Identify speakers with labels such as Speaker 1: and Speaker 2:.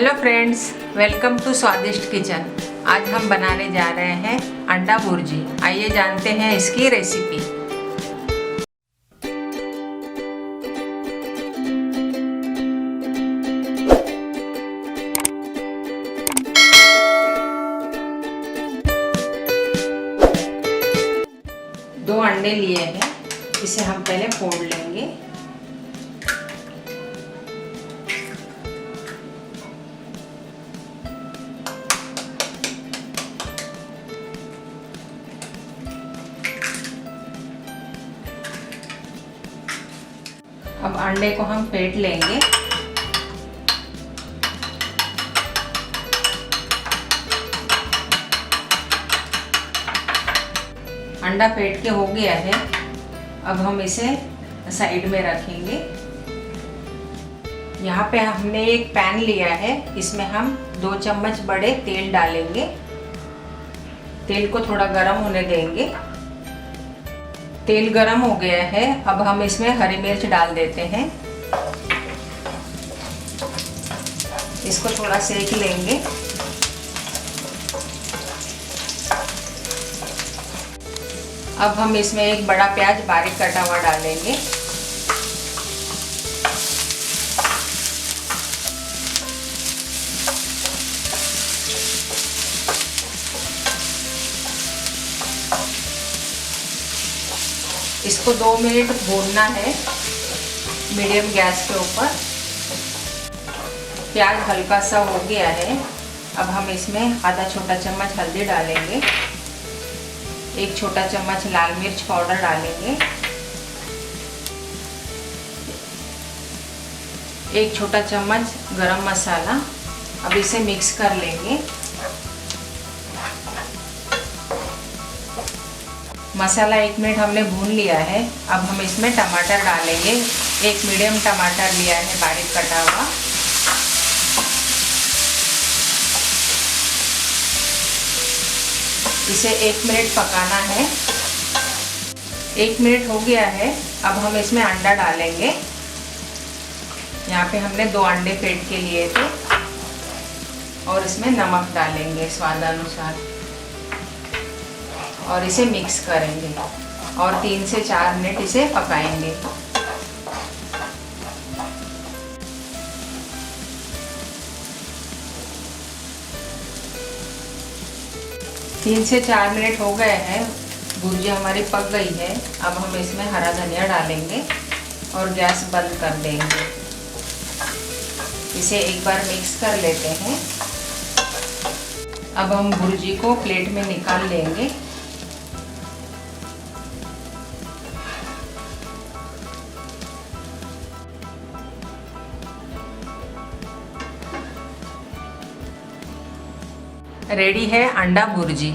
Speaker 1: Hello friends, welcome to स्वादिष्ट kitchen. आज हम बनाने जा रहे हैं अंडा भुर्जी। आइए जानते हैं इसकी रेसिपी। दो अंडे लिए हैं, इसे हम पहले फोड़ लेंगे। अब अंडे को हम फेंट लेंगे। अंडा फेंट के हो गया है। अब हम इसे साइड में रखेंगे। यहाँ पे हमने एक पैन लिया है, इसमें हम 2 चम्मच बड़े तेल डालेंगे। तेल को थोड़ा गर्म होने देंगे। तेल गरम हो गया है। अब हम इसमें हरी मिर्च डाल देते हैं। इसको थोड़ा सेक लेंगे। अब हम इसमें एक बड़ा प्याज बारीक कटा हुआ डालेंगे। इसको 2 मिनट भूनना है मीडियम गैस के ऊपर। प्याज हल्का सा हो गया है। अब हम इसमें आधा छोटा चम्मच हल्दी डालेंगे। 1 छोटा चम्मच लाल मिर्च पाउडर डालेंगे। 1 छोटा चम्मच गरम मसाला। अब इसे मिक्स कर लेंगे। मसाला 1 मिनट हमने भून लिया है। अब हम इसमें टमाटर डालेंगे। 1 मीडियम टमाटर लिया है बारीक कटा हुआ। इसे 1 मिनट पकाना है। 1 मिनट हो गया है। अब हम इसमें अंडा डालेंगे। यहाँ पे हमने 2 अंडे फेंट के लिए थे। और इसमें नमक डालेंगे स्वादानुसार और इसे मिक्स करेंगे और 3 से 4 मिनट इसे पकाएंगे। तीन से 4 मिनट हो गए हैं। भुर्जी हमारी पक गई है। अब हम इसमें हरा धनिया डालेंगे और गैस बंद कर देंगे। इसे एक बार मिक्स कर लेते हैं। अब हम भुर्जी को प्लेट में निकाल लेंगे। रेडी है अंडा भुर्जी।